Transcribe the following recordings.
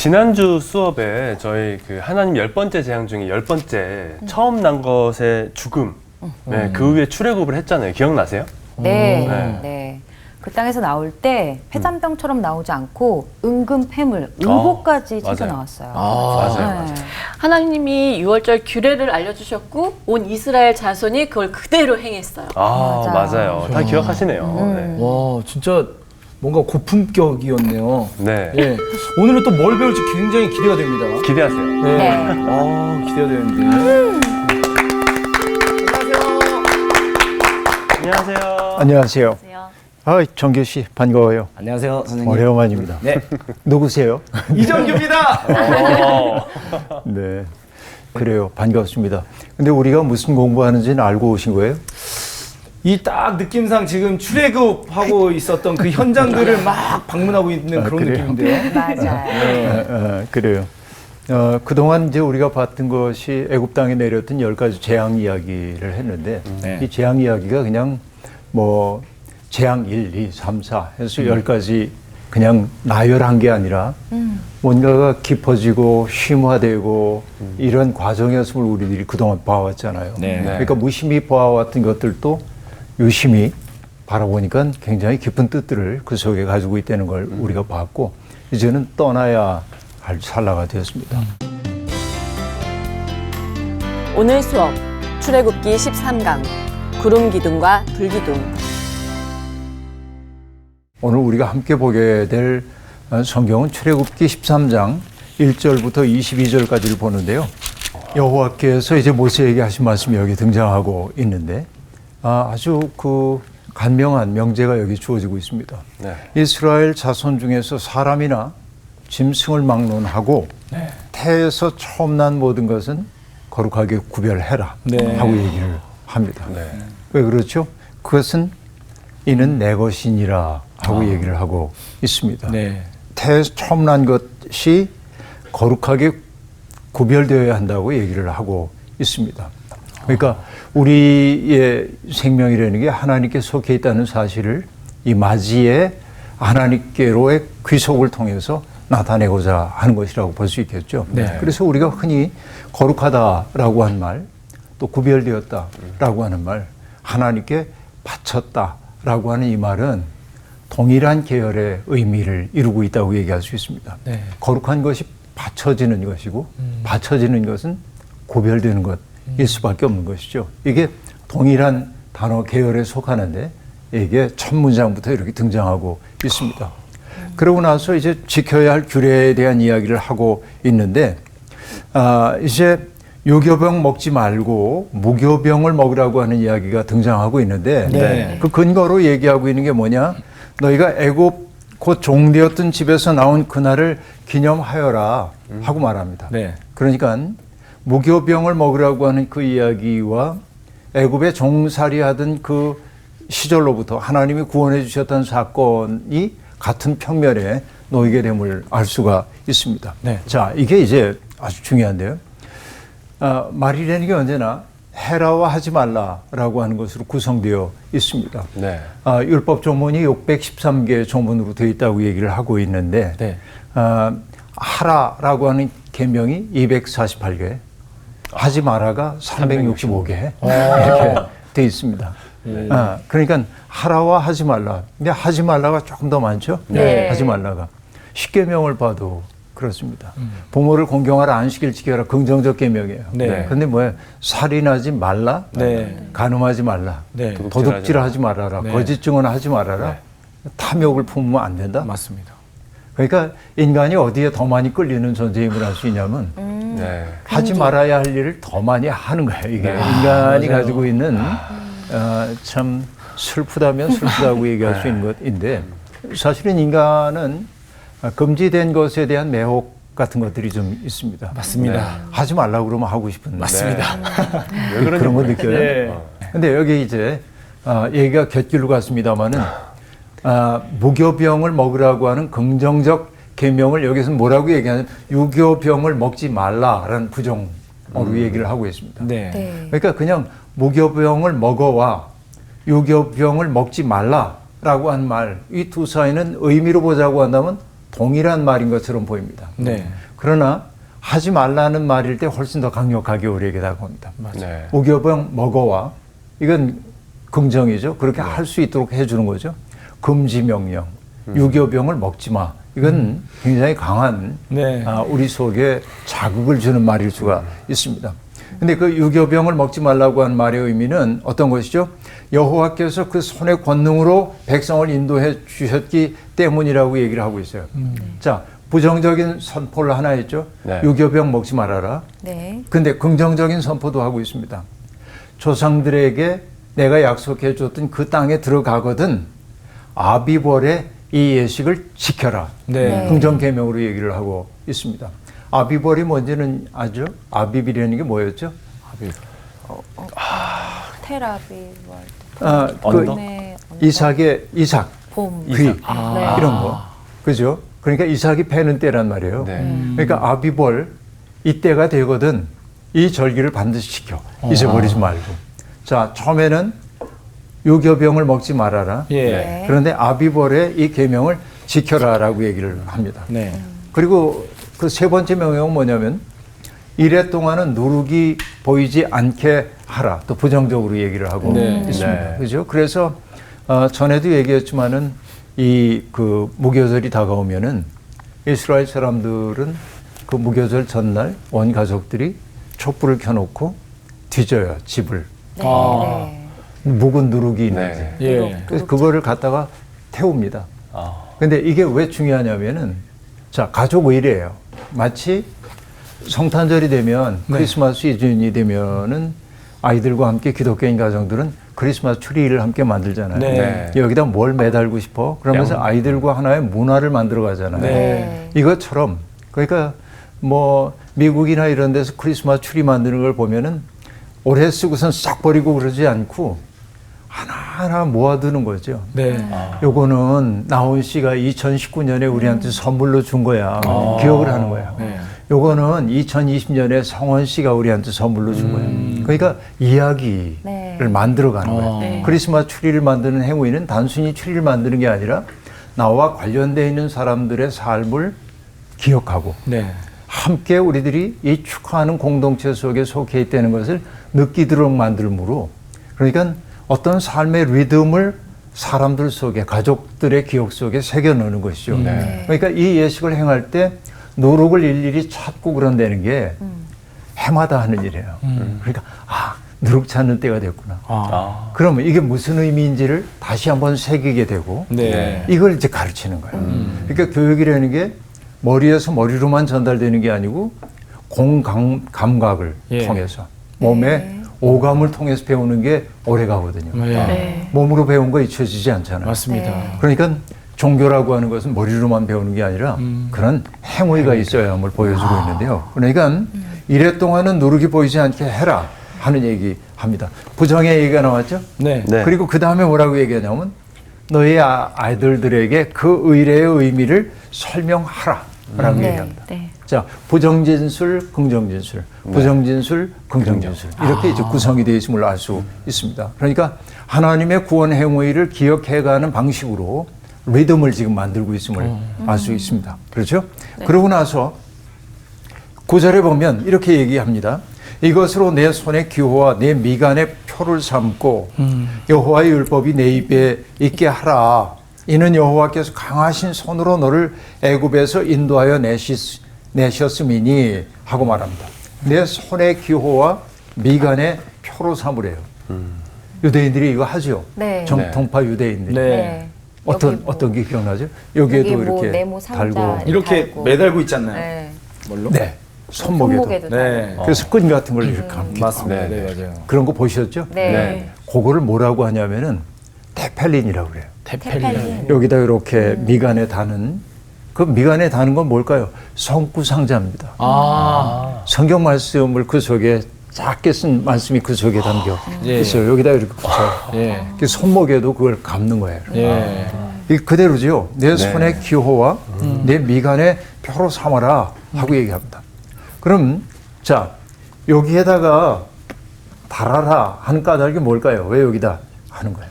지난주 수업에 저희 그 하나님 10번째 재앙 중에 10번째 처음 난 것의 죽음, 네, 그 후에 출애굽을 했잖아요. 기억나세요? 네, 네. 네. 그 땅에서 나올 때 폐잔병처럼 나오지 않고 은금, 폐물, 의복까지 챙겨 맞아요. 나왔어요. 맞아요. 네. 하나님이 6월절 규례를 알려주셨고 온 이스라엘 자손이 그걸 그대로 행했어요. 맞아요. 다 기억하시네요. 네. 와, 진짜 뭔가 고품격이었네요. 네. 예. 오늘은 또 뭘 배울지 굉장히 기대가 됩니다. 기대하세요. 네. 네. 기대가 되는데. 안녕하세요. 안녕하세요. 정규 씨 반가워요. 안녕하세요, 선생님. 오래만입니다. 네. 누구세요? 이정규입니다. 네, 그래요. 반갑습니다. 근데 우리가 무슨 공부하는지는 알고 오신 거예요? 이 딱 느낌상 지금 출애굽하고 있었던 그 현장들을 막 방문하고 있는 그런 그래요? 느낌인데요. 맞아요. 그래요. 그동안 이제 우리가 봤던 것이 애굽 땅에 내렸던 10가지 재앙 이야기를 했는데 네. 이 재앙 이야기가 그냥 뭐 재앙 1, 2, 3, 4 해서 10가지 그냥 나열한 게 아니라 뭔가가 깊어지고 심화되고 이런 과정이었음을 우리들이 그동안 봐왔잖아요. 네. 그러니까 무심히 봐왔던 것들도 유심히 바라보니까 굉장히 깊은 뜻들을 그 속에 가지고 있다는 걸 우리가 봤고 이제는 떠나야 할 찰나가 되었습니다. 오늘 수업 출애굽기 13강 구름 기둥과 불 기둥. 오늘 우리가 함께 보게 될 성경은 출애굽기 13장 1절부터 22절까지를 보는데요. 여호와께서 이제 모세에게 하신 말씀이 여기 등장하고 있는데 아주 그 간명한 명제가 여기 주어지고 있습니다. 네. 이스라엘 자손 중에서 사람이나 짐승을 막론하고 태에서 처음 난 모든 것은 거룩하게 구별해라 하고 얘기를 합니다. 네. 왜 그렇죠? 그것은 이는 내 것이니라 하고 얘기를 하고 있습니다. 네. 태에서 처음 난 것이 거룩하게 구별되어야 한다고 얘기를 하고 있습니다. 그러니까 우리의 생명이라는 게 하나님께 속해 있다는 사실을 이 맞이에 하나님께로의 귀속을 통해서 나타내고자 하는 것이라고 볼 수 있겠죠. 네. 그래서 우리가 흔히 거룩하다라고 한 말, 또 구별되었다라고 하는 말, 하나님께 바쳤다라고 하는 이 말은 동일한 계열의 의미를 이루고 있다고 얘기할 수 있습니다. 네. 거룩한 것이 바쳐지는 것이고 바쳐지는 것은 구별되는 것일 수밖에 없는 것이죠. 이게 동일한 단어 계열에 속하는데 이게 첫 문장부터 이렇게 등장하고 있습니다. 그러고 나서 이제 지켜야 할 규례에 대한 이야기를 하고 있는데 이제 유교병 먹지 말고 무교병을 먹으라고 하는 이야기가 등장하고 있는데 네. 그 근거로 얘기하고 있는 게 뭐냐? 너희가 애굽 곧 종되었던 집에서 나온 그날을 기념하여라 하고 말합니다. 네. 그러니까 무교병을 먹으라고 하는 그 이야기와 애굽에 종살이하던 그 시절로부터 하나님이 구원해 주셨던 사건이 같은 평면에 놓이게 됨을 알 수가 있습니다. 네. 자, 이게 이제 아주 중요한데요. 말이라는 게 언제나 해라와 하지 말라라고 하는 것으로 구성되어 있습니다. 네. 율법 조문이 613개 조문으로 되어 있다고 얘기를 하고 있는데 네. 하라라고 하는 계명이 248개, 하지 마라가 365개 이렇게 되어 있습니다. 그러니까 하라와 하지 말라. 근데 하지 말라가 조금 더 많죠? 네. 하지 말라가. 10계명을 봐도 그렇습니다. 부모를 공경하라, 안식일 지켜라, 긍정적 계명이에요. 네. 그런데 뭐예요? 살인하지 말라, 네. 간음하지 말라, 네. 도둑질하지 말아라, 네. 거짓 증언하지 말아라, 탐욕을 품으면 안 된다. 맞습니다. 그러니까 인간이 어디에 더 많이 끌리는 존재임을 알 수 있냐면 네. 하지 말아야 할 일을 더 많이 하는 거예요. 이게 인간이 맞아요. 가지고 있는 참 슬프다면 슬프다고 얘기할 수 있는 것인데 사실은 인간은 금지된 것에 대한 매혹 같은 것들이 좀 있습니다. 맞습니다. 하지 말라고 그러면 하고 싶은데 맞습니다. 왜 그런지 그런 거 모르겠어요. 느껴요. 네. 근데 여기 이제 얘기가 곁길로 갔습니다마는 무교병을 먹으라고 하는 긍정적 계명을 여기서 뭐라고 얘기하냐면 유교병을 먹지 말라라는 부정어로 얘기를 하고 있습니다. 네. 네. 그러니까 그냥 무교병을 먹어와 유교병을 먹지 말라라고 한 말, 이 두 사이는 의미로 보자고 한다면 동일한 말인 것처럼 보입니다. 네. 그러나 하지 말라는 말일 때 훨씬 더 강력하게 우리에게 다가옵니다. 네. 무교병 먹어와 이건 긍정이죠. 그렇게 할 수 있도록 해주는 거죠. 금지 명령, 유교병을 먹지 마. 이건 굉장히 강한 네. 우리 속에 자극을 주는 말일 수가 있습니다. 근데 그 유교병을 먹지 말라고 하는 말의 의미는 어떤 것이죠? 여호와께서 그 손의 권능으로 백성을 인도해 주셨기 때문이라고 얘기를 하고 있어요. 자, 부정적인 선포를 하나 했죠. 네. 유교병 먹지 말아라. 네. 근데 긍정적인 선포도 하고 있습니다. 조상들에게 내가 약속해 줬던 그 땅에 들어가거든 아비벌의 이 예식을 지켜라. 네. 긍정 계명으로 얘기를 하고 있습니다. 아비벌이 뭔지는 아죠? 아비비라는 게 뭐였죠? 테라비 월드. 언더? 봄의 이삭, 봄. 귀 네. 이런 거. 그죠? 그러니까 이삭이 패는 때란 말이에요. 네. 그러니까 아비벌 이때가 되거든 이 절기를 반드시 지켜. 잊어버리지 말고. 자, 처음에는 유교병을 먹지 말아라. 예. 네. 그런데 아비벌의 이 계명을 지켜라라고 얘기를 합니다. 네. 그리고 그 세 번째 명령은 뭐냐면 이래 동안은 누룩이 보이지 않게 하라. 또 부정적으로 얘기를 하고 네. 있습니다. 네. 그죠? 그래서 전에도 얘기했지만은 이 그 무교절이 다가오면은 이스라엘 사람들은 그 무교절 전날 온 가족들이 촛불을 켜놓고 뒤져요 집을. 네. 아. 네. 묵은 누룩이 있는지. 네. 예. 그래서 그거를 갖다가 태웁니다. 아. 근데 이게 왜 중요하냐면은 자 가족 의례예요. 마치 성탄절이 되면 네. 크리스마스 시즌이 되면은 아이들과 함께 기독교인 가정들은 크리스마스 트리를 함께 만들잖아요. 네. 여기다 뭘 매달고 싶어? 그러면서 아이들과 하나의 문화를 만들어 가잖아요. 네. 이것처럼 그러니까 뭐 미국이나 이런 데서 크리스마스 트리 만드는 걸 보면은 오래 쓰고선 싹 버리고 그러지 않고 하나하나 모아두는 거죠. 네. 요거는 나훈 씨가 2019년에 우리한테 선물로 준 거야. 기억을 하는 거야. 네. 요거는 2020년에 성원 씨가 우리한테 선물로 준 거야. 그러니까 이야기를 네. 만들어가는 거야. 네. 크리스마스 트리를 만드는 행위는 단순히 트리를 만드는 게 아니라 나와 관련되어 있는 사람들의 삶을 기억하고 네. 함께 우리들이 이 축하하는 공동체 속에 속해 있다는 것을 느끼도록 만들므로 그러니까 어떤 삶의 리듬을 사람들 속에 가족들의 기억 속에 새겨 넣는 것이죠. 네. 그러니까 이 예식을 행할 때 누룩을 일일이 찾고 그런다는 게 해마다 하는 일이에요. 그러니까 누룩 찾는 때가 됐구나. 아. 그러면 이게 무슨 의미인지를 다시 한번 새기게 되고 네. 이걸 이제 가르치는 거예요. 그러니까 교육이라는 게 머리에서 머리로만 전달되는 게 아니고 공감각을 예. 통해서 몸의 오감을 통해서 배우는 게 오래 가거든요. 네. 네. 몸으로 배운 거 잊혀지지 않잖아요. 맞습니다. 네. 그러니까 종교라고 하는 것은 머리로만 배우는 게 아니라 그런 행위가 있어야함을 보여주고 있는데요. 그러니까 이래 동안은 누룩이 보이지 않게 해라 하는 얘기합니다. 부정의 얘기가 나왔죠. 네. 네. 그리고 그 다음에 뭐라고 얘기하냐면 너희 아이들에게 그 의례의 의미를 설명하라라고 네. 얘기합니다. 네. 자, 부정진술, 긍정진술, 부정진술, 긍정진술 이렇게 이제 구성이 되어 있음을 알 수 있습니다. 그러니까 하나님의 구원 행위를 기억해가는 방식으로 리듬을 지금 만들고 있음을 알 수 있습니다. 그렇죠? 그러고 나서 9절에 보면 이렇게 얘기합니다. 이것으로 내 손의 기호와 내 미간의 표를 삼고 여호와의 율법이 내 입에 있게 하라. 이는 여호와께서 강하신 손으로 너를 애굽에서 인도하여 내셨음이니 하고 말합니다. 내 손의 기호와 미간의 표로 삼으래요. 유대인들이 이거 하죠. 네. 정통파 유대인들이. 네. 어떤 게 기억나죠? 여기에도 여기 뭐 이렇게 네모 상자 달고. 이렇게 달고. 매달고 있지 않나요? 네. 뭘로? 네. 손목에도. 손목에도 네. 달고. 그래서 끈 같은 걸 이렇게 감기. 맞습니다. 네. 네, 맞아요. 그런 거 보셨죠? 네. 네. 그거를 뭐라고 하냐면은 테펠린이라고 그래요. 테펠린. 여기다 이렇게 미간에 다는 그 미간에 다는 건 뭘까요? 성구상자입니다. 성경 말씀을 그 속에 작게 쓴 말씀이 그 속에 담겨 예. 있어요. 여기다 이렇게 붙여요. 예. 그 손목에도 그걸 감는 거예요. 예. 이 그대로죠. 내 손의 기호와 내 미간의 표로 삼아라 하고 얘기합니다. 그럼 자 여기에다가 달아라 하는 까닭이 뭘까요? 왜 여기다 하는 거예요?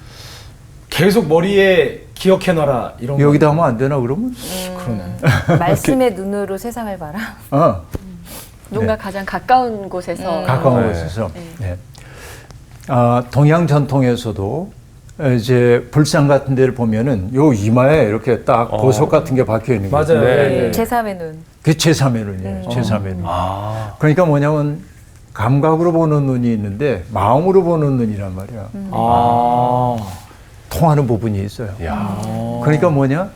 계속 머리에 기억해놔라 이런 거. 여기다 하면 안 되나 그러면? 그러네. 말씀의 눈으로 세상을 봐라. 누군가 가장 가까운 곳에서 가까운 네. 곳에서. 네. 동양 전통에서도 이제 불상 같은 데를 보면은 요 이마에 이렇게 딱 보석 같은 게 박혀 있는 거죠. 맞아요. 네. 네. 제3의 눈. 그게 제3의 눈이에요. 제3의 눈. 아, 그러니까 뭐냐면 감각으로 보는 눈이 있는데 마음으로 보는 눈이란 말이야. 아. 통하는 부분이 있어요. 야, 그러니까 뭐냐?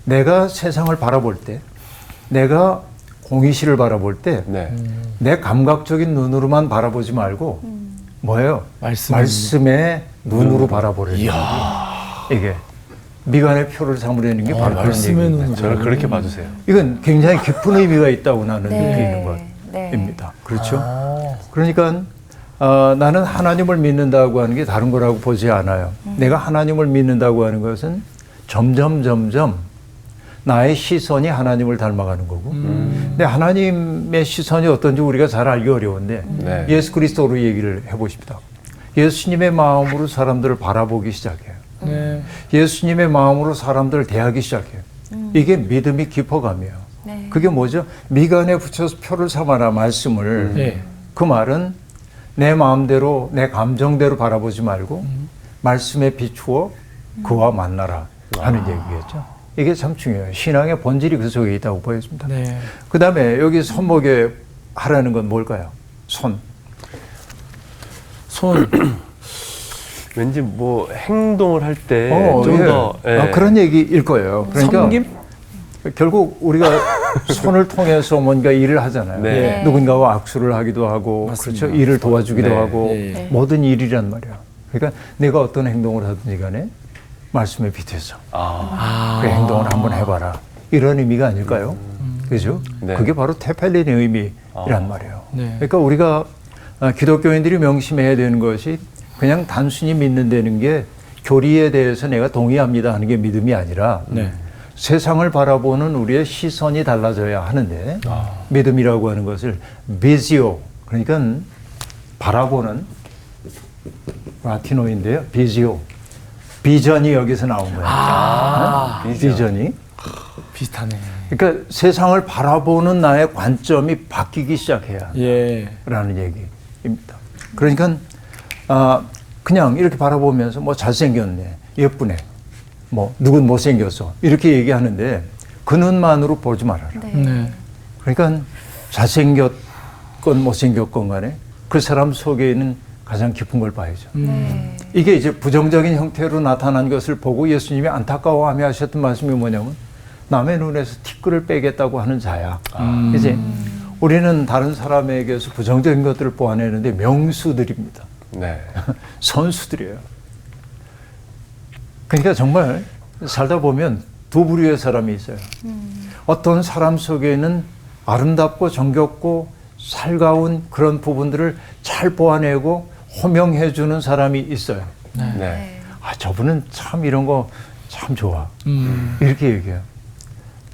내가 세상을 바라볼 때, 내가 공의실을 바라볼 때, 네. 내 감각적인 눈으로만 바라보지 말고, 뭐예요? 말씀의 눈으로 바라보려는 거지. 이게 미간의 표를 삼으려는 게 바로 그런 말씀의 얘기입니다. 눈으로. 저를 그렇게 봐주세요. 이건 굉장히 깊은 의미가 있다고 나는 네. 느끼는 것입니다. 그렇죠? 아. 그러니까 나는 하나님을 믿는다고 하는 게 다른 거라고 보지 않아요. 내가 하나님을 믿는다고 하는 것은 점점 나의 시선이 하나님을 닮아가는 거고 근데 하나님의 시선이 어떤지 우리가 잘 알기 어려운데 네. 예수 그리스도로 얘기를 해보십니다. 예수님의 마음으로 사람들을 바라보기 시작해요. 네. 예수님의 마음으로 사람들을 대하기 시작해요. 이게 믿음이 깊어가며 네. 그게 뭐죠? 미간에 붙여서 표를 삼아라 말씀을 네. 그 말은 내 마음대로 내 감정대로 바라보지 말고 말씀에 비추어 그와 만나라 하는 얘기겠죠. 이게 참 중요해요. 신앙의 본질이 그 속에 있다고 보여집니다. 네. 그 다음에 여기 손목에 하라는 건 뭘까요? 손. 왠지 뭐 행동을 할 때 예. 좀 더 그런 얘기일 거예요. 그러니까 섬김? 결국 우리가 손을 통해서 뭔가 일을 하잖아요. 네. 네. 누군가와 악수를 하기도 하고, 맞습니다. 그렇죠? 일을 도와주기도 네. 하고, 네. 모든 일이란 말이야. 그러니까 내가 어떤 행동을 하든지 간에 말씀에 빛에서 아, 그 행동을 한번 해봐라. 이런 의미가 아닐까요? 그죠? 네. 그게 바로 테펠린의 의미란 말이에요. 네. 그러니까 우리가 기독교인들이 명심해야 되는 것이 그냥 단순히 믿는다는 게 교리에 대해서 내가 동의합니다 하는 게 믿음이 아니라 네. 세상을 바라보는 우리의 시선이 달라져야 하는데 믿음이라고 하는 것을 비지오 그러니까 바라보는 라틴어인데요. 비지오 비전이 여기서 나온 거예요. 비전이 비슷하네. 그러니까 세상을 바라보는 나의 관점이 바뀌기 시작해야 예. 라는 얘기입니다. 그러니까 그냥 이렇게 바라보면서 뭐 잘생겼네, 예쁘네, 뭐 누군 못생겼어 이렇게 얘기하는데 그 눈만으로 보지 말아라. 네. 그러니까 잘생겼건 못생겼건 간에 그 사람 속에 있는 가장 깊은 걸 봐야죠. 네. 이게 이제 부정적인 형태로 나타난 것을 보고 예수님이 안타까워하며 하셨던 말씀이 뭐냐면 남의 눈에서 티끌을 빼겠다고 하는 자야. 이제 우리는 다른 사람에게서 부정적인 것들을 보아내는데 명수들입니다. 네. 선수들이에요. 그러니까 정말 살다 보면 두 부류의 사람이 있어요. 어떤 사람 속에는 아름답고 정겹고 살가운 그런 부분들을 잘 보아내고 호명해주는 사람이 있어요. 네. 저분은 참 이런 거 참 좋아. 이렇게 얘기해요.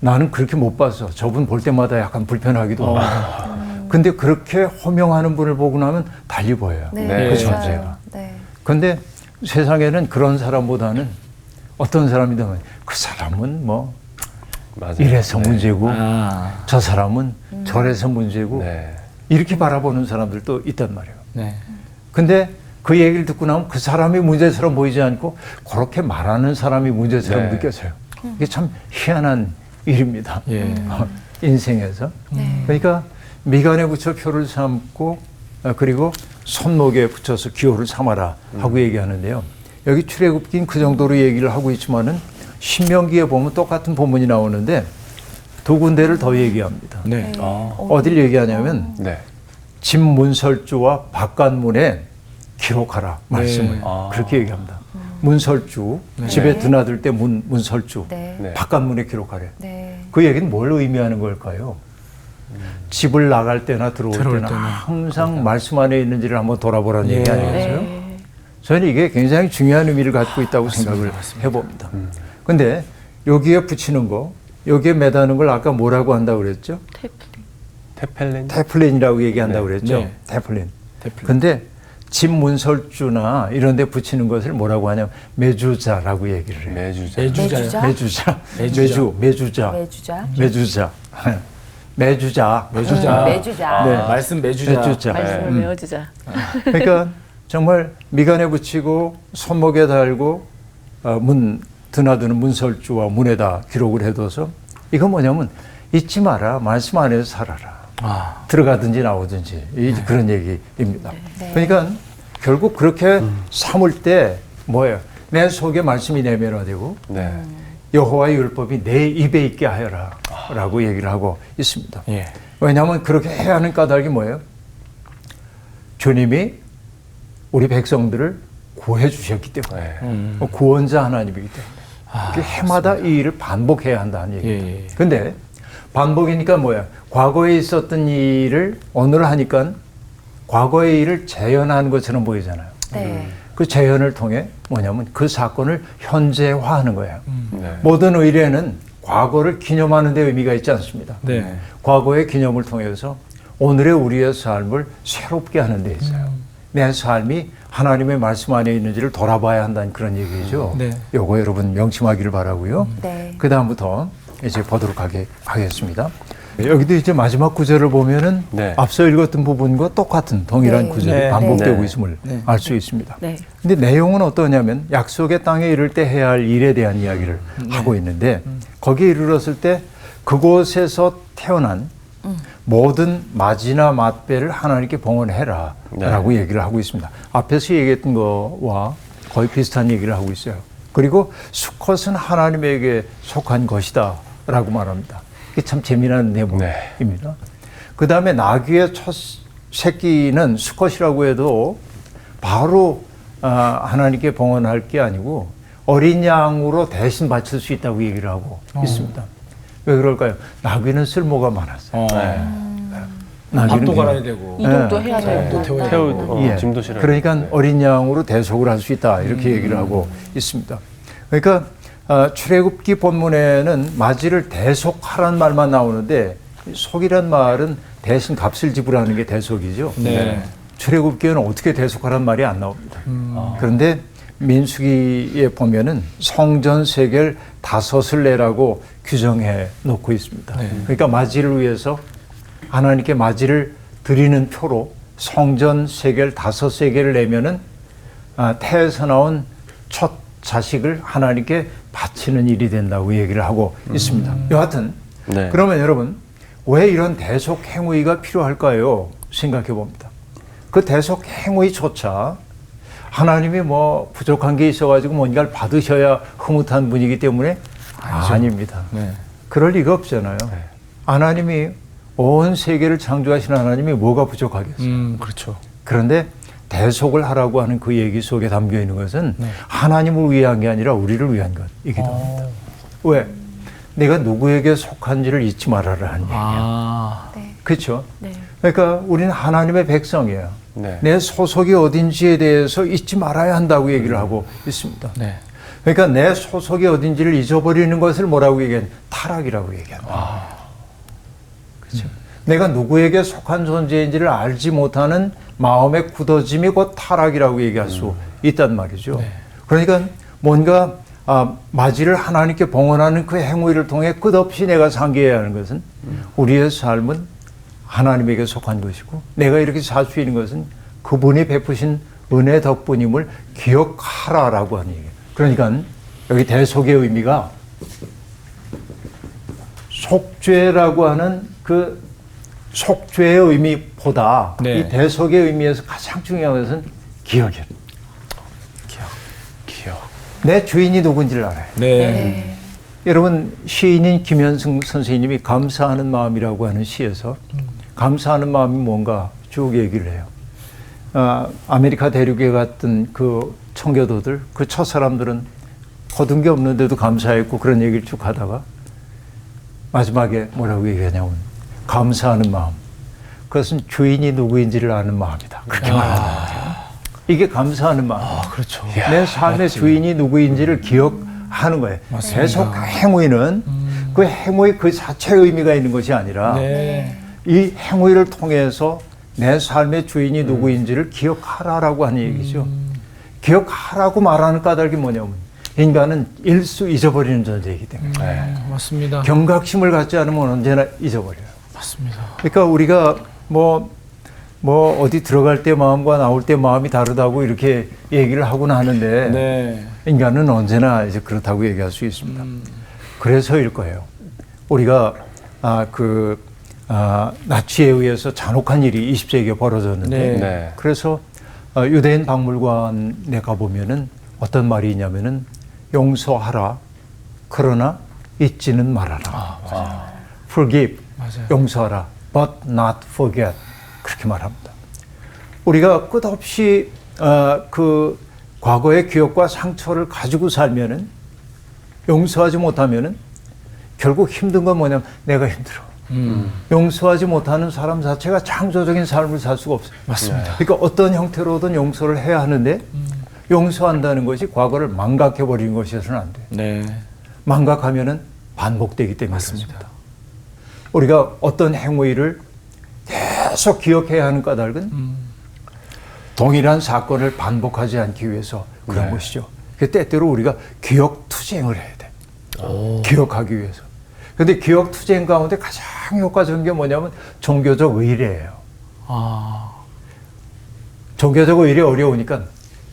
나는 그렇게 못 봤어. 저분 볼 때마다 약간 불편하기도 하고. 근데 그렇게 호명하는 분을 보고 나면 달리 보여요. 네. 네. 그 맞아요. 존재가. 네. 근데 세상에는 그런 사람보다는 어떤 사람이든 그 사람은 뭐 맞아요. 이래서 네. 문제고 아. 저 사람은 저래서 문제고 네. 이렇게 바라보는 사람들도 있단 말이에요. 네. 근데 그 얘기를 듣고 나면 그 사람이 문제처럼 보이지 않고 그렇게 말하는 사람이 문제처럼 네. 느껴져요. 이게 참 희한한 일입니다. 예. 인생에서. 네. 그러니까 미간에 붙여 표를 삼고 그리고 손목에 붙여서 기호를 삼아라 하고 얘기하는데요. 여기 출애굽기는 그 정도로 얘기를 하고 있지만은 신명기에 보면 똑같은 본문이 나오는데 두 군데를 더 얘기합니다. 네. 어딜 얘기하냐면 네. 집 문설주와 바깥문에 기록하라 말씀을 네. 그렇게 얘기합니다. 문설주 집에 드나들 때 문설주 네. 네. 바깥문에 기록하래. 네. 그 얘기는 뭘 의미하는 걸까요? 집을 나갈 때나 들어올 때나 때나. 항상 말씀 안에 있는지를 한번 돌아보라는 예. 얘기 아니겠어요? 네. 저는 이게 굉장히 중요한 의미를 갖고 있다고 생각을 해봅니다. 근데 여기에 붙이는 거, 여기에 매다는 걸 아까 뭐라고 한다고 그랬죠? 테펠린. 테플린이라고 얘기한다고 네. 그랬죠? 네. 테플린. 테플린. 근데 집 문설주나 이런 데 붙이는 것을 뭐라고 하냐면 매주자라고 얘기를 해요. 매주자. 매주자? 매주자. 매주자. 매주자. 매주자. 매주자. 매주자. 매주자. 네. 말씀 매주자. 매주자. 말씀을 외워주자. 그러니까 정말 미간에 붙이고 손목에 달고 문 드나드는 문설주와 문에다 기록을 해둬서 이건 뭐냐면 잊지 마라. 말씀 안에서 살아라. 들어가든지 나오든지 그런 얘기입니다. 네. 그러니까 결국 그렇게 삼을 때 뭐예요? 내 속에 말씀이 내면화되고 네. 여호와의 율법이 내 입에 있게 하여라 라고 얘기를 하고 있습니다. 예. 왜냐하면 그렇게 해야 하는 까닭이 뭐예요? 주님이 우리 백성들을 구해 주셨기 때문에 네. 구원자 하나님이기 때문에 그 해마다 이 일을 반복해야 한다는 얘기입니다. 예. 근데 반복이니까 뭐야? 과거에 있었던 일을 오늘 하니까 과거의 일을 재현하는 것처럼 보이잖아요. 네. 그 재현을 통해 뭐냐면 그 사건을 현재화하는 거예요. 네. 모든 의례는 과거를 기념하는 데 의미가 있지 않습니다. 네. 과거의 기념을 통해서 오늘의 우리의 삶을 새롭게 하는 데 있어요. 내 삶이 하나님의 말씀 안에 있는지를 돌아봐야 한다는 그런 얘기죠. 네. 요거 여러분 명심하기를 바라고요. 네. 그 다음부터 이제 보도록 하겠습니다. 여기도 이제 마지막 구절을 보면은 네. 앞서 읽었던 부분과 똑같은 동일한 네. 구절이 네. 반복되고 네. 있음을 네. 알 수 있습니다. 네. 근데 내용은 어떠냐면 약속의 땅에 이를 때 해야 할 일에 대한 이야기를 하고 있는데 거기에 이르렀을 때 그곳에서 태어난 모든 맞이나 맞배를 하나님께 봉헌해라 라고 얘기를 하고 있습니다. 앞에서 얘기했던 거와 거의 비슷한 얘기를 하고 있어요. 그리고 수컷은 하나님에게 속한 것이다 라고 말합니다. 이게 참 재미난 내용입니다. 그 다음에 나귀의 첫 새끼는 수컷이라고 해도 바로 하나님께 봉헌할 게 아니고 어린 양으로 대신 바칠 수 있다고 얘기를 하고 있습니다. 왜 그럴까요? 나귀는 쓸모가 많았어요. 밥도 갈아야 되고. 이동도 해야 또 되고. 태워야 되고. 짐도 실어야 그러니까 어린 양으로 대속을 할 수 있다 이렇게 얘기를 하고 있습니다. 그러니까 출애굽기 본문에는 맞이를 대속하라는 말만 나오는데 속이란 말은 대신 값을 지불하는 게 대속이죠. 네. 출애굽기에는 어떻게 대속하라는 말이 안 나옵니다. 그런데 민수기에 보면은 성전 세겔 5을 내라고 규정해 놓고 있습니다. 그러니까 맞이를 위해서 하나님께 맞이를 드리는 표로 성전 세겔 5세겔을 내면은 태에서 나온 첫 자식을 하나님께 바치는 일이 된다고 얘기를 하고 있습니다. 여하튼 네. 그러면 여러분 왜 이런 대속 행위가 필요할까요? 생각해 봅니다. 그 대속 행위조차 하나님이 뭐 부족한 게 있어가지고 뭔가를 받으셔야 흐뭇한 분이기 때문에 아닙니다. 네. 그럴 리가 없잖아요. 하나님이 온 세계를 창조하신 하나님이 뭐가 부족하겠어요? 그렇죠. 그런데 대속을 하라고 하는 그 얘기 속에 담겨 있는 것은 하나님을 위한 게 아니라 우리를 위한 것이기도 합니다. 왜? 내가 누구에게 속한지를 잊지 말아라 하는 얘기야. 네. 그렇죠? 네. 그러니까 우리는 하나님의 백성이에요. 네. 내 소속이 어딘지에 대해서 잊지 말아야 한다고 얘기를 하고 있습니다. 네. 그러니까 내 소속이 어딘지를 잊어버리는 것을 뭐라고 얘기하는? 타락이라고 얘기한다. 그렇죠? 내가 누구에게 속한 존재인지를 알지 못하는 마음의 굳어짐이 곧 타락이라고 얘기할 수 있단 말이죠. 그러니까 뭔가 맞이를 하나님께 봉헌하는 그 행위를 통해 끝없이 내가 상기해야 하는 것은 우리의 삶은 하나님에게 속한 것이고 내가 이렇게 살 수 있는 것은 그분이 베푸신 은혜 덕분임을 기억하라라고 하는 얘기예요. 그러니까 여기 대속의 의미가 속죄라고 하는 그 속죄의 의미보다 네. 이 대속의 의미에서 가장 중요한 것은 기억이에요. 기억. 내 주인이 누군지를 알아요. 네. 여러분 시인인 김현승 선생님이 감사하는 마음이라고 하는 시에서 감사하는 마음이 뭔가 쭉 얘기를 해요. 아메리카 대륙에 갔던 그 청교도들, 그 첫사람들은 거둔 게 없는데도 감사했고 그런 얘기를 쭉 하다가 마지막에 뭐라고 얘기하냐면 감사하는 마음. 그것은 주인이 누구인지를 아는 마음이다. 그렇게 말하더라고요. 이게 감사하는 마음. 그렇죠. 내 삶의 주인이 누구인지를 기억하는 거예요. 맞습니다. 대속 행위는 그 행위 그 자체의 의미가 있는 것이 아니라 네. 이 행위를 통해서 내 삶의 주인이 누구인지를 기억하라라고 하는 얘기죠. 기억하라고 말하는 까닭이 뭐냐면 인간은 일수 잊어버리는 존재이기 때문에 맞습니다. 경각심을 갖지 않으면 언제나 잊어버려요. 맞습니다. 그러니까 우리가 뭐 어디 들어갈 때 마음과 나올 때 마음이 다르다고 이렇게 얘기를 하곤 하는데 네. 인간은 언제나 이제 그렇다고 얘기할 수 있습니다. 그래서일 거예요. 우리가 나치에 의해서 잔혹한 일이 20세기에 벌어졌는데 네. 네. 그래서 유대인 박물관에 가보면은 어떤 말이 있냐면은 용서하라 그러나 잊지는 말아라. Forgive, 맞아요. 용서하라, but not forget. 그렇게 말합니다. 우리가 끝없이 그 과거의 기억과 상처를 가지고 살면은 용서하지 못하면은 결국 힘든 건 뭐냐면 내가 힘들어. 용서하지 못하는 사람 자체가 창조적인 삶을 살 수가 없어요. 맞습니다. 그러니까 어떤 형태로든 용서를 해야 하는데 용서한다는 것이 과거를 망각해 버리는 것이어서는 안 돼요. 네. 망각하면은 반복되기 때문에 맞습니다. 그렇습니다. 우리가 어떤 행위를 계속 기억해야 하는 까닭은 동일한 사건을 반복하지 않기 위해서 그런 것이죠. 그 때때로 우리가 기억 투쟁을 해야 돼. 기억하기 위해서. 그런데 기억 투쟁 가운데 가장 효과적인 게 뭐냐면 종교적 의례예요. 종교적 의례 어려우니까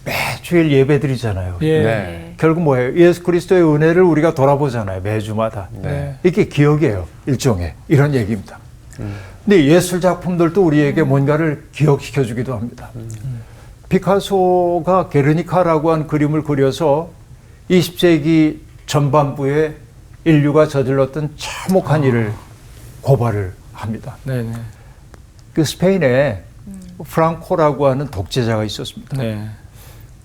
매주일 예배 드리잖아요. 예. 네. 결국 뭐예요? 예수 그리스도의 은혜를 우리가 돌아보잖아요. 매주마다. 네. 이게 기억이에요. 일종의. 이런 얘기입니다. 근데 예술 작품들도 우리에게 뭔가를 기억시켜 주기도 합니다. 피카소가 게르니카라고 한 그림을 그려서 20세기 전반부에 인류가 저질렀던 참혹한 일을 고발을 합니다. 네네. 그 스페인에 프랑코라고 하는 독재자가 있었습니다. 네.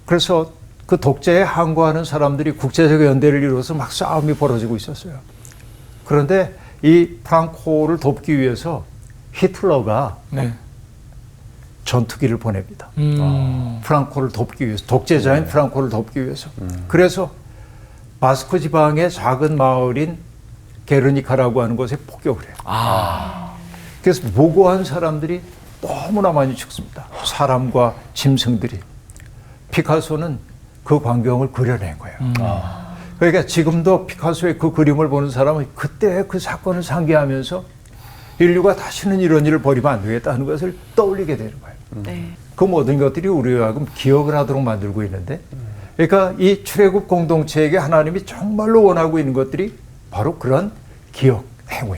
그래서 그 독재에 항거하는 사람들이 국제적 연대를 이루어서 막 싸움이 벌어지고 있었어요. 그런데 이 프랑코를 돕기 위해서 히틀러가 네. 전투기를 보냅니다. 음. 프랑코를 돕기 위해서, 독재자인 프랑코를 돕기 위해서. 그래서 바스크 지방의 작은 마을인 게르니카라고 하는 곳에 폭격을 해요. 그래서 무고한 사람들이 너무나 많이 죽습니다. 사람과 짐승들이. 피카소는 그 광경을 그려낸 거예요. 그러니까 지금도 피카소의 그 그림을 보는 사람은 그때 그 사건을 상기하면서 인류가 다시는 이런 일을 벌이면 안 되겠다는 것을 떠올리게 되는 거예요. 네. 그 모든 것들이 우리와 하여금 기억을 하도록 만들고 있는데, 그러니까 이 출애굽 공동체에게 하나님이 정말로 원하고 있는 것들이 바로 그런 기억 행위,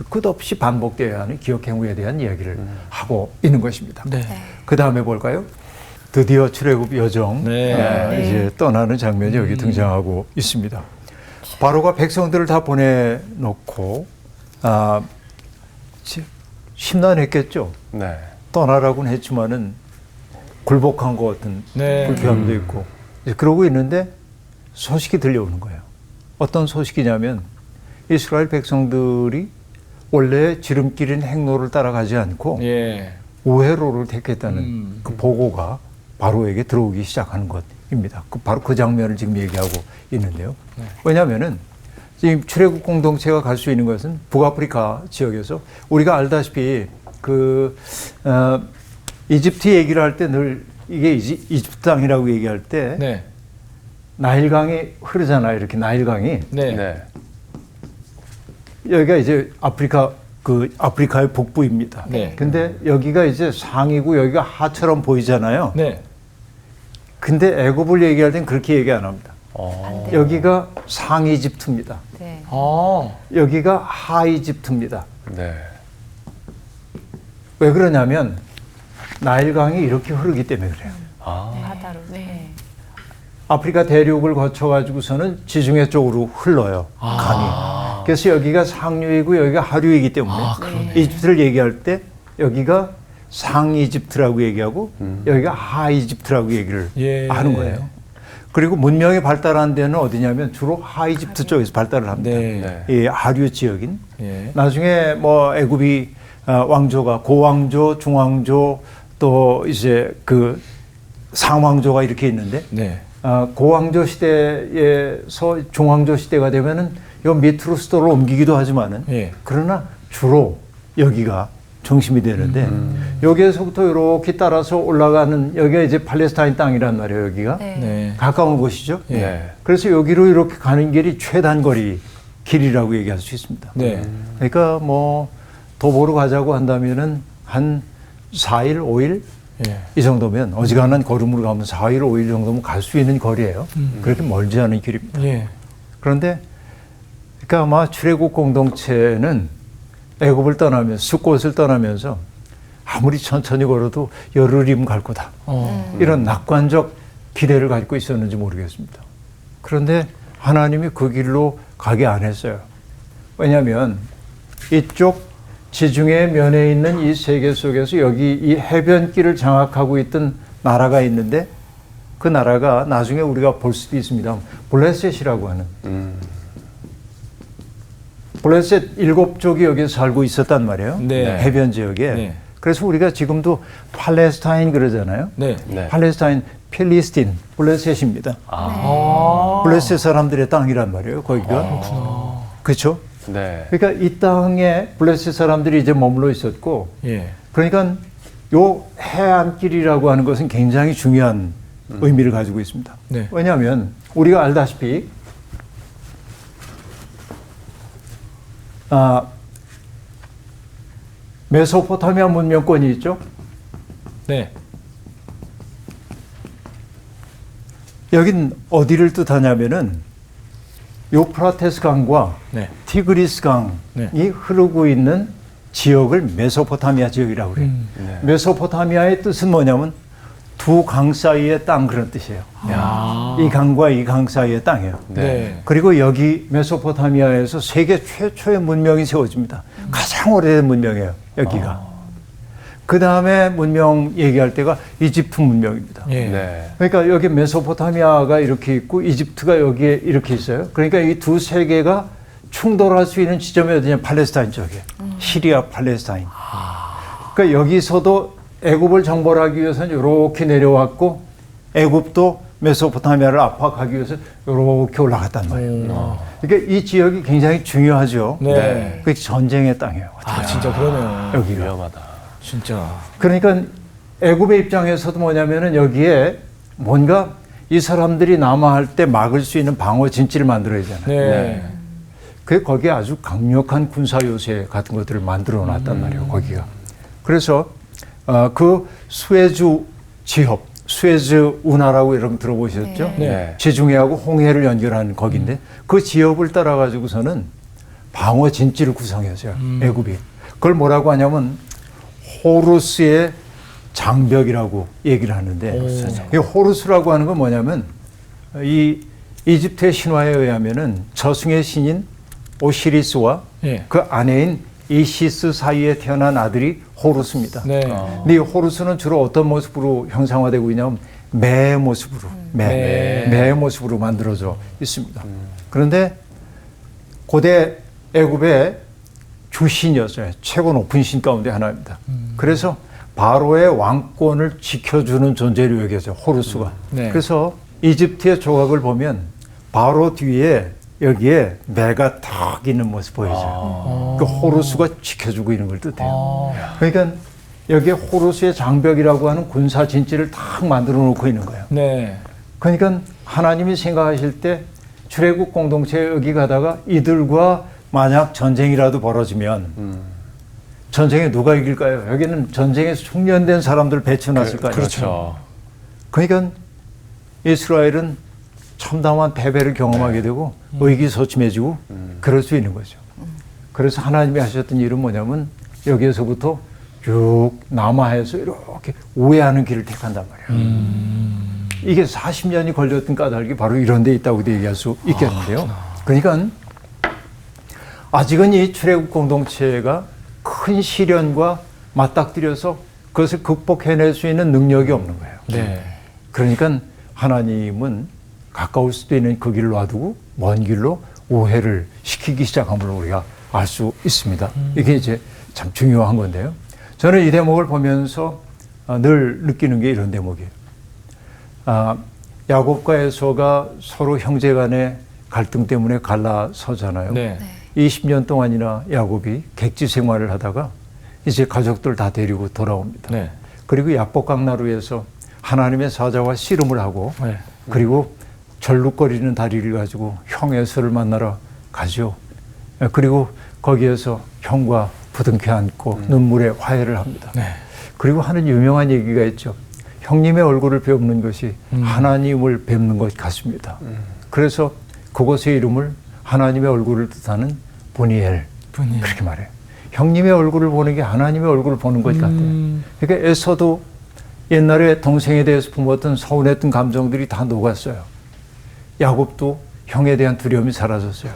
끝없이 반복되어야 하는 기억 행위에 대한 이야기를 하고 있는 것입니다. 네. 그 다음에 볼까요? 드디어 출애굽 여정 네. 이제 떠나는 장면이 여기 등장하고 있습니다. 바로가 백성들을 다 보내놓고 심란했겠죠. 네. 떠나라고는 했지만은 굴복한 것 같은 네. 불편함도 있고 이제 그러고 있는데 소식이 들려오는 거예요. 어떤 소식이냐면 이스라엘 백성들이 원래 지름길인 행로를 따라가지 않고 예. 우회로를 택했다는 그 보고가 바로에게 들어오기 시작하는 것입니다. 바로 그 장면을 지금 얘기하고 있는데요. 왜냐하면은 지금 출애굽 공동체가 갈 수 있는 것은 북아프리카 지역에서 우리가 알다시피 이집트 얘기를 할 때 늘 이게 이집트 땅이라고 얘기할 때 네. 나일강이 흐르잖아요. 이렇게 나일강이. 네. 네. 여기가 이제 아프리카의 북부입니다. 네. 근데 여기가 이제 상이고 여기가 하처럼 보이잖아요. 네. 근데 애굽을 얘기할 땐 그렇게 얘기 안 합니다. 여기가 상이집트입니다. 네. 여기가 하이집트입니다. 네. 왜 그러냐면 나일강이 이렇게 흐르기 때문에 그래요. 바다로. 네. 아프리카 대륙을 거쳐가지고서는 지중해 쪽으로 흘러요. 강이. 그래서 여기가 상류이고 여기가 하류이기 때문에 이집트를 얘기할 때 여기가 상이집트라고 얘기하고 여기가 하이집트라고 얘기를 예. 하는 거예요. 그리고 문명이 발달한 데는 어디냐면 주로 하이집트 쪽에서 발달을 합니다. 네. 이 하류 지역인. 예. 나중에 뭐 애굽이 왕조가 고왕조, 중왕조 또 이제 그 상왕조가 이렇게 있는데 네. 고왕조 시대에서 중왕조 시대가 되면은 요 밑으로 수도를 옮기기도 하지만은 예. 그러나 주로 여기가 중심이 되는데 여기에서부터 이렇게 따라서 올라가는 여기가 이제 팔레스타인 땅이란 말이에요. 여기가 네. 네. 가까운 곳이죠. 네. 그래서 여기로 이렇게 가는 길이 최단거리 길이라고 얘기할 수 있습니다. 네. 그러니까 뭐 도보로 가자고 한다면은 한 4일, 5일 예. 이 정도면 어지간한 걸음으로 가면 4일, 5일 정도면 갈 수 있는 거리예요. 그렇게 멀지 않은 길입니다. 예. 그런데 그러니까 아마 출애굽 공동체는 애굽을 떠나면서 숫곳을 떠나면서 아무리 천천히 걸어도 열흘이면 갈 거다. 이런 낙관적 기대를 가지고 있었는지 모르겠습니다. 그런데 하나님이 그 길로 가게 안 했어요. 왜냐하면 이쪽 지중해 면에 있는 이 세계 속에서 여기 이 해변길을 장악하고 있던 나라가 있는데 그 나라가 나중에 우리가 볼 수도 있습니다. 블레셋이라고 하는 블레셋 7족이 여기서 살고 있었단 말이에요. 네. 해변 지역에. 네. 그래서 우리가 지금도 팔레스타인 그러잖아요. 네. 네. 팔레스타인, 필리스틴, 블레셋입니다. 블레셋 사람들의 땅이란 말이에요. 거기가. 그렇죠? 네. 그러니까 이 땅에 블레셋 사람들이 이제 머물러 있었고, 예. 그러니까 요 해안길이라고 하는 것은 굉장히 중요한 의미를 가지고 있습니다. 네. 왜냐하면 우리가 알다시피 메소포타미아 문명권이 있죠. 네. 여긴 어디를 뜻하냐면은 요프라테스 강과 네. 티그리스 강이 네. 흐르고 있는 지역을 메소포타미아 지역이라고 그래요. 네. 메소포타미아의 뜻은 뭐냐면 두 강 사이의 땅 그런 뜻이에요. 이 강과 이 강 사이의 땅이에요. 네. 그리고 여기 메소포타미아에서 세계 최초의 문명이 세워집니다. 가장 오래된 문명이에요. 여기가. 그 다음에 문명 얘기할 때가 이집트 문명입니다. 예. 네. 그러니까 여기 메소포타미아가 이렇게 있고 이집트가 여기에 이렇게 있어요. 그러니까 이 두 세계가 충돌할 수 있는 지점이 어디냐? 팔레스타인 쪽에. 시리아 팔레스타인. 그러니까 여기서도 애굽을 정벌하기 위해서는 이렇게 내려왔고 애굽도 메소포타미아를 압박하기 위해서 이렇게 올라갔단 말이에요. 그러니까 이 지역이 굉장히 중요하죠. 네. 그게 전쟁의 땅이에요. 아, 진짜 그러네요. 여기가. 위험하다. 진짜. 그러니까 애굽의 입장에서도 뭐냐면은 여기에 뭔가 이 사람들이 남아할 때 막을 수 있는 방어 진지를 만들어야 되잖아요. 네. 그게 거기에 아주 강력한 군사 요새 같은 것들을 만들어 놨단 말이에요. 거기가. 그래서 그 수에즈 지협, 수에즈 운하라고 여러분 들어보셨죠? 네. 지중해하고 홍해를 연결하는 거기인데 그 지역을 따라 가지고서는 방어 진지를 구성했어요. 애굽이. 그걸 뭐라고 하냐면 호루스의 장벽이라고 얘기를 하는데 이 호루스라고 하는 건 뭐냐면 이 이집트의 신화에 의하면은 저승의 신인 오시리스와 예. 그 아내인 이시스 사이에 태어난 아들이 호루스입니다. 네. 근데 이 호루스는 주로 어떤 모습으로 형상화되고 있냐면 매의 모습으로 매의 모습으로 만들어져 있습니다. 그런데 고대 애굽의 주신이었어요. 최고 높은 신 가운데 하나입니다. 그래서 바로의 왕권을 지켜주는 존재로 여겨져요. 호루스가. 네. 그래서 이집트의 조각을 보면 바로 뒤에 여기에 매가 탁 있는 모습 보여져요. 그 호루스가 지켜주고 있는 걸 뜻해요. 그러니까 여기에 호루스의 장벽이라고 하는 군사 진지를 탁 만들어 놓고 있는 거예요. 네. 그러니까 하나님이 생각하실 때 출애굽 공동체에 여기 가다가 이들과 만약 전쟁이라도 벌어지면 전쟁에 누가 이길까요? 여기는 전쟁에서 숙련된 사람들 배쳐놨을 거 아니에요. 그렇죠. 그러니까 이스라엘은 참담한 패배를 경험하게 되고 의기소침해지고 그럴 수 있는 거죠. 그래서 하나님이 하셨던 일은 뭐냐면 여기에서부터 쭉 남하해서 이렇게 우회하는 길을 택한단 말이에요. 이게 40년이 걸렸던 까닭이 바로 이런 데 있다고 얘기할 수 있겠는데요. 그러니까 아직은 이 출애굽 공동체가 큰 시련과 맞닥뜨려서 그것을 극복해낼 수 있는 능력이 없는 거예요. 네. 그러니까 하나님은 가까울 수도 있는 그 길을 놔두고 먼 길로 우회를 시키기 시작함을 우리가 알 수 있습니다. 이게 이제 참 중요한 건데요. 저는 이 대목을 보면서 늘 느끼는 게 이런 대목이에요. 야곱과 에서가 서로 형제 간의 갈등 때문에 갈라서잖아요. 네. 20년 동안이나 야곱이 객지 생활을 하다가 이제 가족들 다 데리고 돌아옵니다. 네. 그리고 약복강나루에서 하나님의 사자와 씨름을 하고 네. 그리고 절룩거리는 다리를 가지고 형 에서를 만나러 가죠. 그리고 거기에서 형과 부둥켜 안고 눈물에 화해를 합니다. 네. 그리고 하는 유명한 얘기가 있죠. 형님의 얼굴을 뵙는 것이 하나님을 뵙는 것 같습니다. 그래서 그곳의 이름을 하나님의 얼굴을 뜻하는 보니엘. 보니엘. 그렇게 말해요. 형님의 얼굴을 보는 게 하나님의 얼굴을 보는 것 같아요. 그러니까 에서도 옛날에 동생에 대해서 품었던 서운했던 감정들이 다 녹았어요. 야곱도 형에 대한 두려움이 사라졌어요.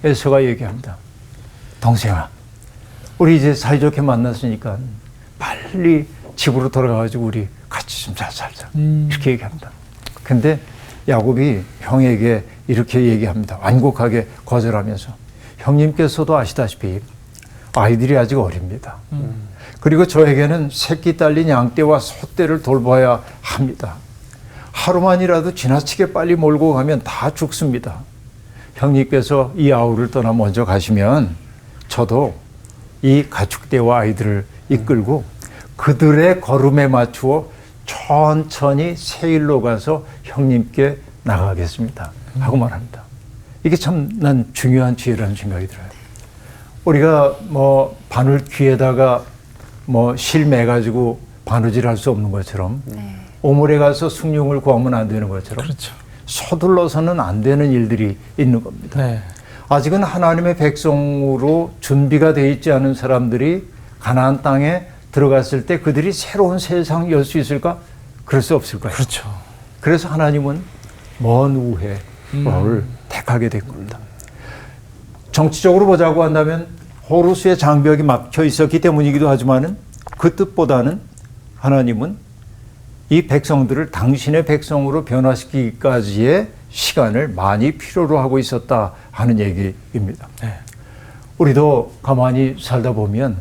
에서가 얘기합니다. 동생아, 우리 이제 사이좋게 만났으니까 빨리 집으로 돌아가가지고 우리 같이 좀 잘 살자. 이렇게 얘기합니다. 근데 야곱이 형에게 이렇게 얘기합니다. 완곡하게 거절하면서 형님께서도 아시다시피 아이들이 아직 어립니다. 그리고 저에게는 새끼 딸린 양떼와 소떼를 돌봐야 합니다. 하루만이라도 지나치게 빨리 몰고 가면 다 죽습니다. 형님께서 이 아우를 떠나 먼저 가시면 저도 이 가축대와 아이들을 이끌고 그들의 걸음에 맞추어 천천히 세일로 가서 형님께 나가겠습니다. 하고 말합니다. 이게 참 난 중요한 지혜라는 생각이 들어요. 우리가 뭐 바늘 귀에다가 뭐 실 매가지고 바느질 할 수 없는 것처럼 오물에 가서 숭늉을 구하면 안 되는 것처럼 그렇죠. 서둘러서는 안 되는 일들이 있는 겁니다. 네. 아직은 하나님의 백성으로 준비가 되어 있지 않은 사람들이 가나안 땅에 들어갔을 때 그들이 새로운 세상 열 수 있을까? 그럴 수 없을 거예요. 그렇죠. 그래서 하나님은 먼 우회를 택하게 된 겁니다. 정치적으로 보자고 한다면 호루스의 장벽이 막혀 있었기 때문이기도 하지만은 그 뜻보다는 하나님은 이 백성들을 당신의 백성으로 변화시키기까지의 시간을 많이 필요로 하고 있었다 하는 얘기입니다. 네. 우리도 가만히 살다 보면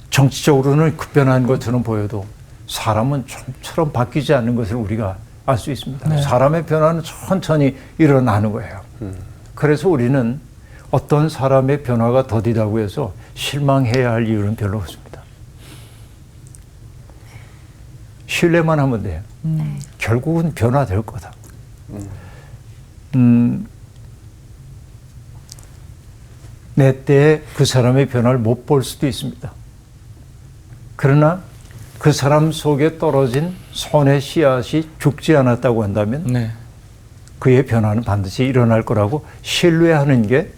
정치적으로는 급변한 것처럼 보여도 사람은 좀처럼 바뀌지 않는 것을 우리가 알 수 있습니다. 네. 사람의 변화는 천천히 일어나는 거예요. 그래서 우리는 어떤 사람의 변화가 더디다고 해서 실망해야 할 이유는 별로 없습니다. 신뢰만 하면 돼요. 결국은 변화될 거다. 내 때에 그 사람의 변화를 못 볼 수도 있습니다. 그러나 그 사람 속에 떨어진 선의 씨앗이 죽지 않았다고 한다면 네. 그의 변화는 반드시 일어날 거라고 신뢰하는 게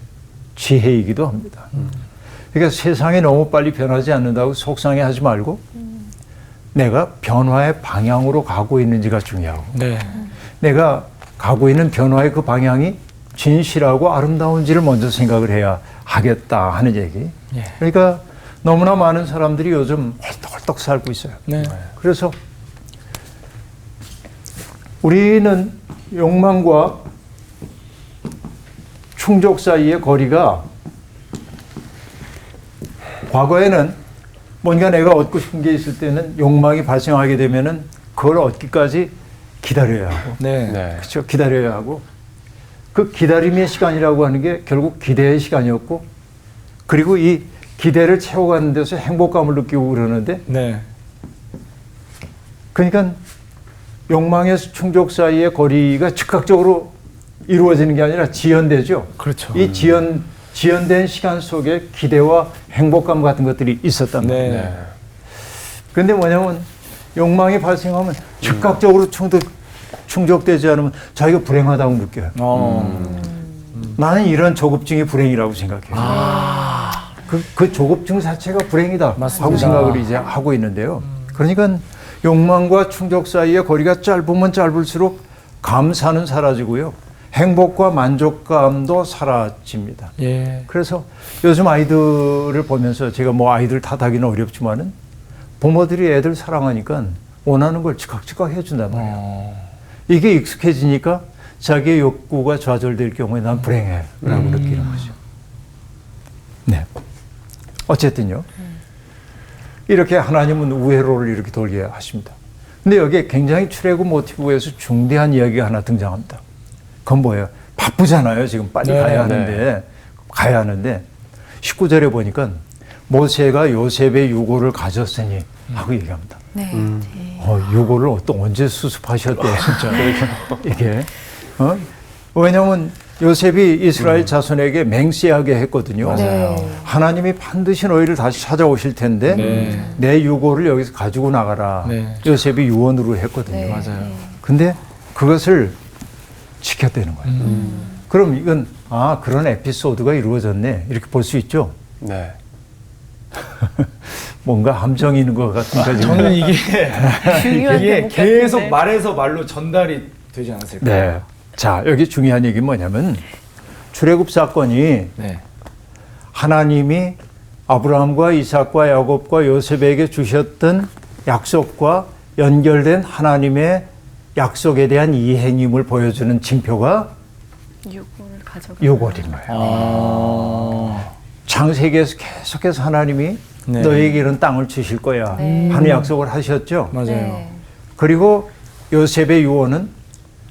지혜이기도 합니다. 그러니까 세상이 너무 빨리 변하지 않는다고 속상해하지 말고 내가 변화의 방향으로 가고 있는지가 중요하고 네. 내가 가고 있는 변화의 그 방향이 진실하고 아름다운지를 먼저 생각을 해야 하겠다 하는 얘기. 예. 그러니까 너무나 많은 사람들이 요즘 헐떡헐떡 살고 있어요. 네. 그래서 우리는 욕망과 충족 사이의 거리가 과거에는 뭔가 내가 얻고 싶은 게 있을 때는 욕망이 발생하게 되면은 그걸 얻기까지 기다려야 하고 네. 네. 그렇죠. 기다려야 하고 그 기다림의 시간이라고 하는 게 결국 기대의 시간이었고 그리고 이 기대를 채워가는 데서 행복감을 느끼고 그러는데 네. 그러니까 욕망의 충족 사이의 거리가 즉각적으로 이루어지는 게 아니라 지연되죠. 그렇죠. 이 지연된 시간 속에 기대와 행복감 같은 것들이 있었단 말이에요. 네. 네. 그런데 뭐냐면 욕망이 발생하면 즉각적으로 충족되지 않으면 자기가 불행하다고 느껴요. 나는 이런 조급증이 불행이라고 생각해요. 그 조급증 자체가 불행이다 맞습니다. 하고 생각을 이제 하고 있는데요. 그러니까 욕망과 충족 사이의 거리가 짧으면 짧을수록 감사는 사라지고요. 행복과 만족감도 사라집니다. 예. 그래서 요즘 아이들을 보면서 제가 뭐 아이들 탓하기는 어렵지만은 부모들이 애들 사랑하니까 원하는 걸 즉각 해준단 말이에요. 이게 익숙해지니까 자기의 욕구가 좌절될 경우에 난 불행해라고 느끼는 거죠. 네. 어쨌든요. 이렇게 하나님은 우회로를 이렇게 돌게 하십니다. 근데 여기에 굉장히 출애굽 모티브에서 중대한 이야기가 하나 등장합니다. 그건 뭐예요? 바쁘잖아요. 지금 빨리 네, 가야 하는데 19절에 보니까 모세가 요셉의 유고를 가졌으니 하고 얘기합니다. 네. 유고를 또 언제 수습하셨대요, 진짜. 이게. 왜냐하면 요셉이 이스라엘 자손에게 맹세하게 했거든요. 네. 하나님이 반드시 너희를 다시 찾아오실 텐데 네. 내 유고를 여기서 가지고 나가라. 네. 요셉이 유언으로 했거든요. 네. 맞아요. 근데 그것을 지켰다는 거예요. 그럼 이건 그런 에피소드가 이루어졌네 이렇게 볼 수 있죠. 네. 뭔가 함정이 있는 것 같은 저는 이게 중요한 이게 대목 계속 같은데. 말해서 말로 전달이 되지 않았을까요? 네. 자, 여기 중요한 얘기는 뭐냐면 출애굽 사건이 네. 하나님이 아브라함과 이삭과 야곱과 요셉에게 주셨던 약속과 연결된 하나님의 약속에 대한 이행임을 보여주는 징표가 유고를 가져가. 요걸인 거예요. 창세기에서 계속해서 하나님이 네. 너에게 이런 땅을 주실 거야 네. 하는 약속을 하셨죠. 맞아요. 네. 그리고 요셉의 유언은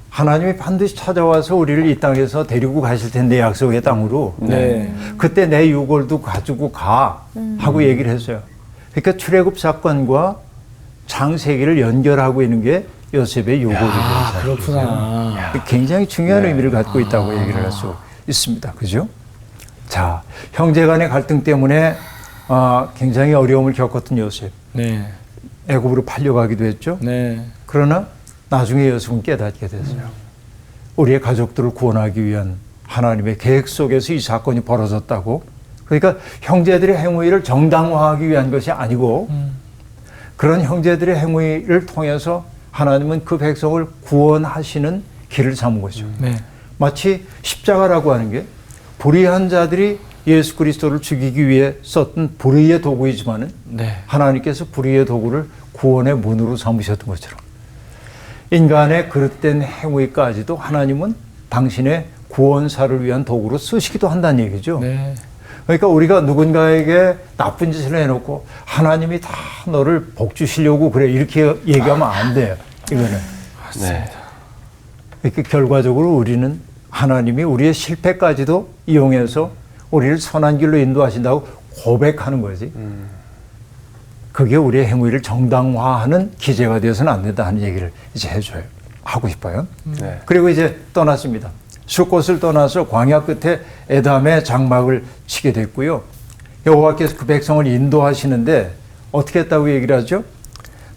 하나님이 반드시 찾아와서 우리를 이 땅에서 데리고 가실 텐데 약속의 땅으로 네. 그때 내 유골도 가지고 가 하고 얘기를 했어요. 그러니까 출애굽 사건과 창세기를 연결하고 있는 게 요셉의 유골이에요. 그렇구나. 굉장히 중요한 네. 의미를 갖고 있다고 얘기를 할 수 있습니다. 그죠? 자, 형제 간의 갈등 때문에 굉장히 어려움을 겪었던 요셉. 네. 애굽으로 팔려가기도 했죠. 네. 그러나 나중에 요셉은 깨닫게 됐어요. 우리의 가족들을 구원하기 위한 하나님의 계획 속에서 이 사건이 벌어졌다고. 그러니까 형제들의 행위를 정당화하기 위한 것이 아니고 그런 형제들의 행위를 통해서 하나님은 그 백성을 구원하시는 길을 삼은 거죠. 네. 마치 십자가라고 하는 게 불의한 자들이 예수 그리스도를 죽이기 위해 썼던 불의의 도구이지만은 네. 하나님께서 불의의 도구를 구원의 문으로 삼으셨던 것처럼 인간의 그릇된 행위까지도 하나님은 당신의 구원사를 위한 도구로 쓰시기도 한다는 얘기죠. 네. 그러니까 우리가 누군가에게 나쁜 짓을 해놓고 하나님이 다 너를 복 주시려고 그래 이렇게 얘기하면 안 돼요. 이거는. 네. 이렇게 결과적으로 우리는 하나님이 우리의 실패까지도 이용해서 우리를 선한 길로 인도하신다고 고백하는 거지. 그게 우리의 행위를 정당화하는 기제가 되어서는 안 된다 하는 얘기를 이제 해줘요. 하고 싶어요. 네. 그리고 이제 떠났습니다. 숫곳을 떠나서 광야 끝에 에담의 장막을 치게 됐고요. 여호와께서 그 백성을 인도하시는데 어떻게 했다고 얘기를 하죠?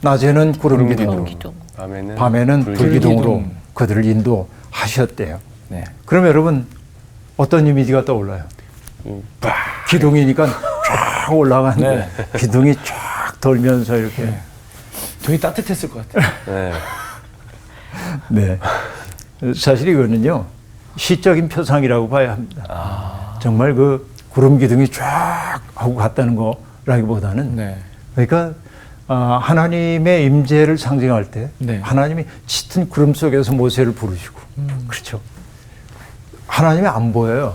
낮에는 구름 기둥으로, 기둥. 밤에는 불기둥으로 불기둥. 그들을 인도하셨대요. 네. 그럼 여러분 어떤 이미지가 떠올라요? 기둥이니까 쫙 올라가는데 기둥이 쫙 돌면서 이렇게. 되게 따뜻했을 것 같아요. 네. 네. 사실 이거는요 시적인 표상이라고 봐야 합니다. 정말 그 구름 기둥이 쫙 하고 갔다는 거라기보다는 네. 그러니까 하나님의 임재를 상징할 때 네. 하나님이 짙은 구름 속에서 모세를 부르시고 그렇죠. 하나님이 안 보여요.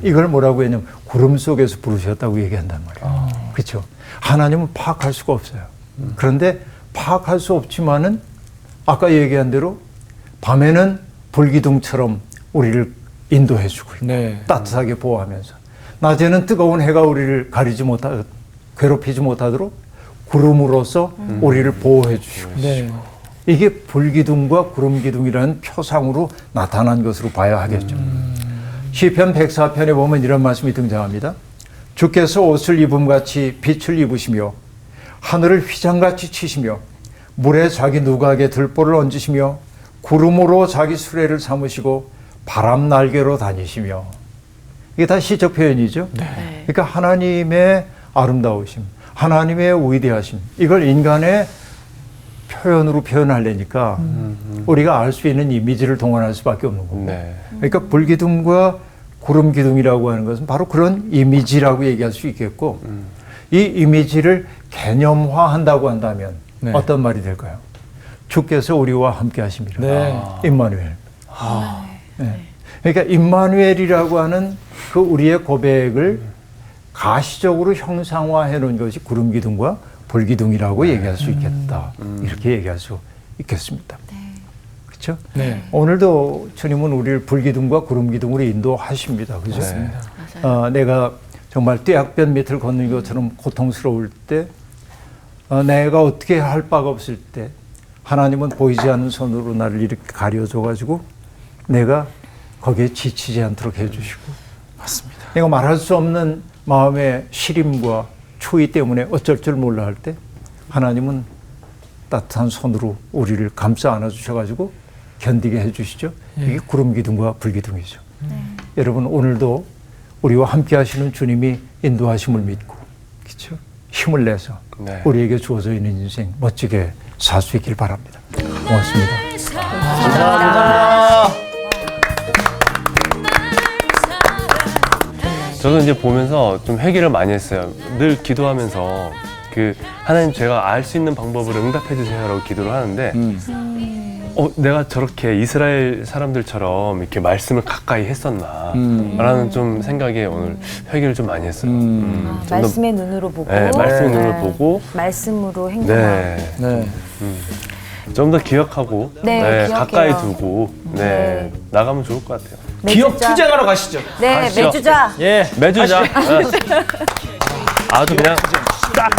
이걸 뭐라고 했냐면 구름 속에서 부르셨다고 얘기한단 말이에요. 그렇죠. 하나님은 파악할 수가 없어요. 그런데 파악할 수 없지만은 아까 얘기한 대로 밤에는 불기둥처럼 우리를 인도해주고 있고 네. 따뜻하게 보호하면서 낮에는 뜨거운 해가 우리를 괴롭히지 못하도록 구름으로써 우리를 보호해 주시고 네. 이게 불기둥과 구름기둥이라는 표상으로 나타난 것으로 봐야 하겠죠. 시편 104편에 보면 이런 말씀이 등장합니다. 주께서 옷을 입음같이 빛을 입으시며 하늘을 휘장같이 치시며 물에 자기 누각에 들보를 얹으시며 구름으로 자기 수레를 삼으시고 바람 날개로 다니시며 이게 다 시적 표현이죠. 네. 그러니까 하나님의 아름다우심, 하나님의 위대하심 이걸 인간의 표현으로 표현하려니까 우리가 알 수 있는 이미지를 동원할 수밖에 없는 거고. 네. 그러니까 불기둥과 구름기둥이라고 하는 것은 바로 그런 이미지라고 얘기할 수 있겠고 이 이미지를 개념화한다고 한다면 네. 어떤 말이 될까요? 주께서 우리와 함께 하십니다. 네. 임마누엘. 네. 그러니까 임마누엘이라고 하는 그 우리의 고백을 가시적으로 형상화해 놓은 것이 구름기둥과 불기둥이라고 얘기할 수 있겠다. 이렇게 얘기할 수 있겠습니다. 그렇죠? 네. 오늘도 주님은 우리를 불기둥과 구름기둥으로 인도하십니다. 그렇죠? 네. 맞아요. 내가 정말 떼약변 밑을 걷는 것처럼 고통스러울 때, 내가 어떻게 할 바가 없을 때 하나님은 보이지 않는 손으로 나를 이렇게 가려줘가지고 내가 거기에 지치지 않도록 해주시고, 맞습니다. 내가 말할 수 없는 마음의 시림과 초이 때문에 어쩔 줄 몰라 할 때 하나님은 따뜻한 손으로 우리를 감싸 안아주셔가지고 견디게 해주시죠. 이게 구름 기둥과 불 기둥이죠. 여러분, 오늘도 우리와 함께 하시는 주님이 인도하심을 믿고, 그렇죠? 힘을 내서 네. 우리에게 주어져 있는 인생 멋지게 살 수 있길 바랍니다. 고맙습니다. 저는 이제 보면서 좀 회개를 많이 했어요. 늘 기도하면서 그 하나님, 제가 알 수 있는 방법을 응답해 주세요라고 기도를 하는데 내가 저렇게 이스라엘 사람들처럼 이렇게 말씀을 가까이 했었나 라는 좀 생각에 오늘 회개를 좀 많이 했어요. 좀 더- 말씀의 눈으로 보고, 네, 말씀의 눈으로 보고, 말씀으로 행동하고. 네, 네. 좀 더 기억하고, 네, 기억해요. 가까이 두고, 네, 네. 나가면 좋을 것 같아요. 기억 매주자. 투쟁하러 가시죠. 네, 가시죠. 매주자. 예. 매주자. 아주 그냥 딱